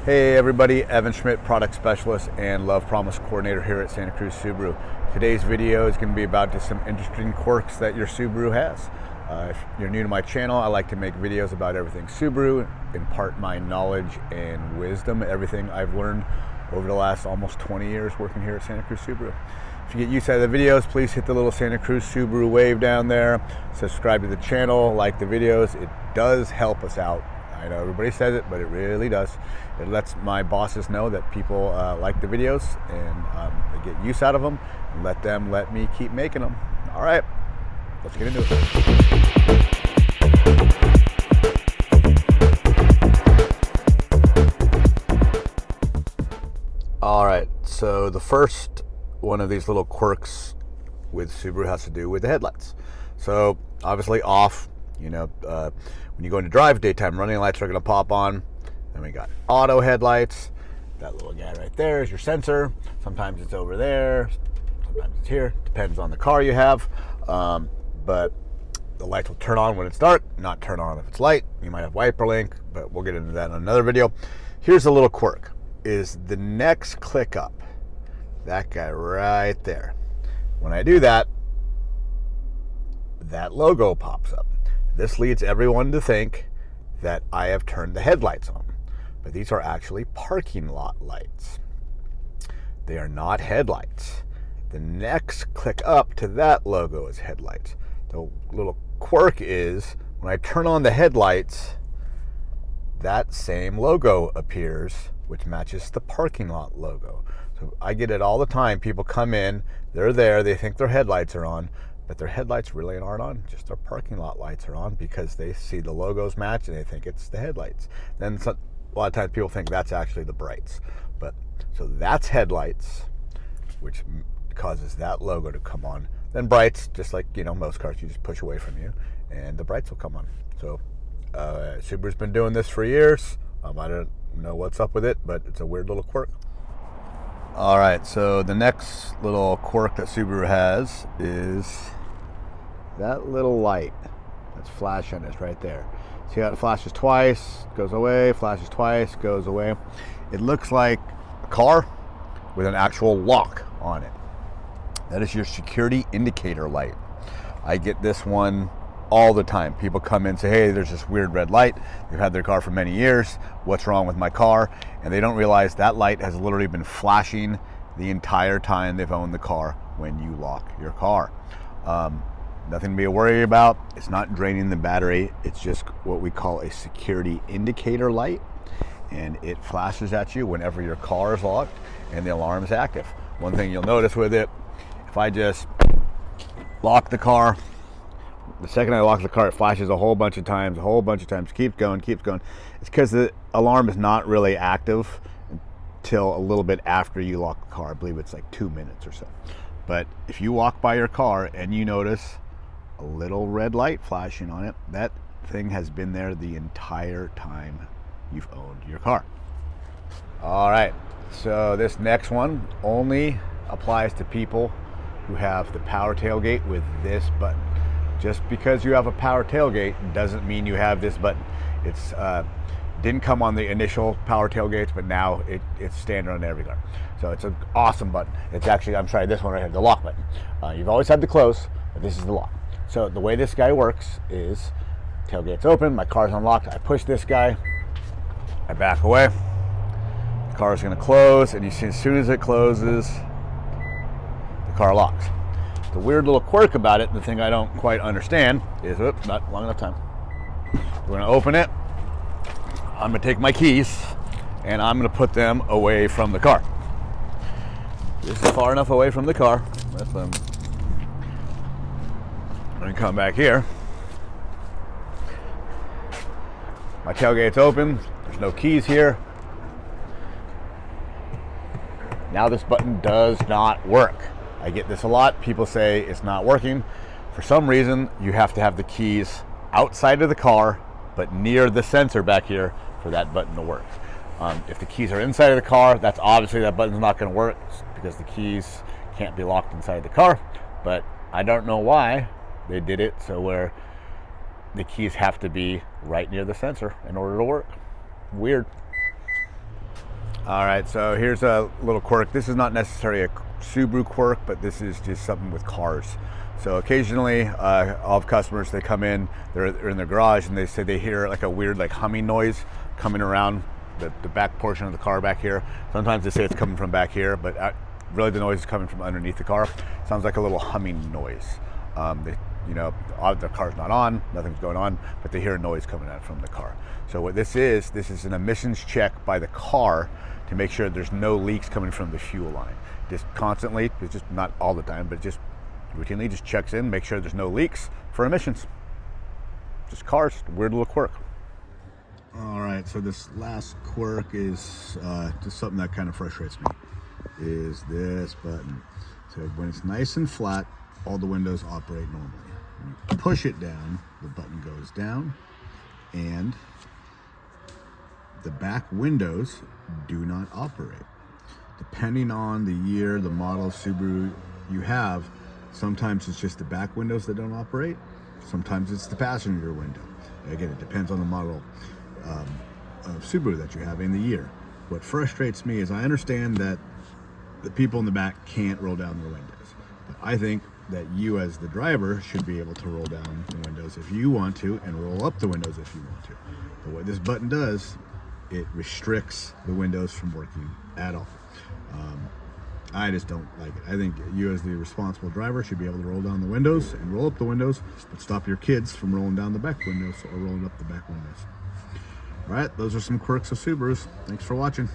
Hey everybody, Evan Schmidt, Product Specialist and Love Promise Coordinator here at Santa Cruz Subaru. Today's video is going to be about just some interesting quirks that your Subaru has. If you're new to my channel, I like to make videos about everything Subaru, impart my knowledge and wisdom, everything I've learned over the last almost 20 years working here at Santa Cruz Subaru. If you get used to the videos, please hit the little Santa Cruz Subaru wave down there, subscribe to the channel, like the videos. It does help us out. I know everybody says it, but it really does. It lets my bosses know that people like the videos and they get use out of them, and let me keep making them. All right, let's get into it. All right, so the first one of these little quirks with Subaru has to do with the headlights. So obviously off, when you go into drive, daytime running lights are going to pop on. Then we got auto headlights. That little guy right there is your sensor. Sometimes it's over there, sometimes it's here. Depends on the car you have. But the lights will turn on when it's dark, not turn on if it's light. You might have wiper link, but we'll get into that in another video. Here's a little quirk, is the next click up. That guy right there. When I do that, that logo pops up. This leads everyone to think that I have turned the headlights on, but these are actually parking lot lights. They are not headlights. The next click up to that logo is headlights. The little quirk is when I turn on the headlights, that same logo appears, which matches the parking lot logo. So I get it all the time. People come in, they're there, they think their headlights are on, but their headlights really aren't on, just their parking lot lights are on because they see the logos match and they think it's the headlights. Then a lot of times people think that's actually the brights. But so that's headlights, which causes that logo to come on. Then brights, just like most cars, you just push away from you and the brights will come on. So Subaru's been doing this for years. I don't know what's up with it, but it's a weird little quirk. All right, so the next little quirk that Subaru has is that little light that's flashing us right there. See how it flashes twice, goes away, flashes twice, goes away. It looks like a car with an actual lock on it. That is your security indicator light. I get this one all the time. People come in and say, hey, there's this weird red light. They've had their car for many years. What's wrong with my car? And they don't realize that light has literally been flashing the entire time they've owned the car when you lock your car. Nothing to be worried about. It's not draining the battery. It's just what we call a security indicator light. And it flashes at you whenever your car is locked and the alarm is active. One thing you'll notice with it, if I just lock the car, the second I lock the car, it flashes a whole bunch of times, keeps going. It's because the alarm is not really active until a little bit after you lock the car. I believe it's like 2 minutes or so. But if you walk by your car and you notice a little red light flashing on it, that thing has been there the entire time you've owned your car. All right, so this next one only applies to people who have the power tailgate with this button. Just because you have a power tailgate doesn't mean you have this button. It's didn't come on the initial power tailgates, but now it's standard on every car. So it's an awesome button. It's actually, I'm sorry, this one right here, the lock button. You've always had the close, but this is the lock. So the way this guy works is tailgate's open, my car's unlocked, I push this guy, I back away, the car is gonna close, and you see as soon as it closes, the car locks. The weird little quirk about it, the thing I don't quite understand is, oops, not long enough time. We're gonna open it. I'm gonna take my keys and I'm gonna put them away from the car. This is far enough away from the car. I'm gonna come back here. My tailgate's open. There's no keys here. Now this button does not work. I get this a lot. People say it's not working. For some reason, you have to have the keys outside of the car, but near the sensor back here for that button to work. If the keys are inside of the car, that's obviously that button's not going to work because the keys can't be locked inside the car. But I don't know why they did it so where the keys have to be right near the sensor in order to work. Weird. All right, so here's a little quirk. This is not necessarily a Subaru quirk, but this is just something with cars. So occasionally, all of customers, they come in, they're in their garage, and they say they hear like a weird like humming noise coming around the back portion of the car back here. Sometimes they say it's coming from back here, but really the noise is coming from underneath the car. Sounds like a little humming noise. The car's not on, nothing's going on, but they hear a noise coming out from the car. So what this is an emissions check by the car to make sure there's no leaks coming from the fuel line. Just constantly, it's just not all the time, but just routinely just checks in, make sure there's no leaks for emissions. Just cars, weird little quirk. All right, so this last quirk is just something that kind of frustrates me, is this button. So when it's nice and flat, all the windows operate normally. When you push it down, the button goes down, and the back windows do not operate. Depending on the year, the model of Subaru you have, sometimes it's just the back windows that don't operate. Sometimes it's the passenger window. Again, it depends on the model of Subaru that you have in the year. What frustrates me is I understand that the people in the back can't roll down their windows, but I think that you as the driver should be able to roll down the windows if you want to, and roll up the windows if you want to. But what this button does, it restricts the windows from working at all. I just don't like it. I think you as the responsible driver should be able to roll down the windows and roll up the windows, but stop your kids from rolling down the back windows or rolling up the back windows. All right, those are some quirks of Subarus. Thanks for watching.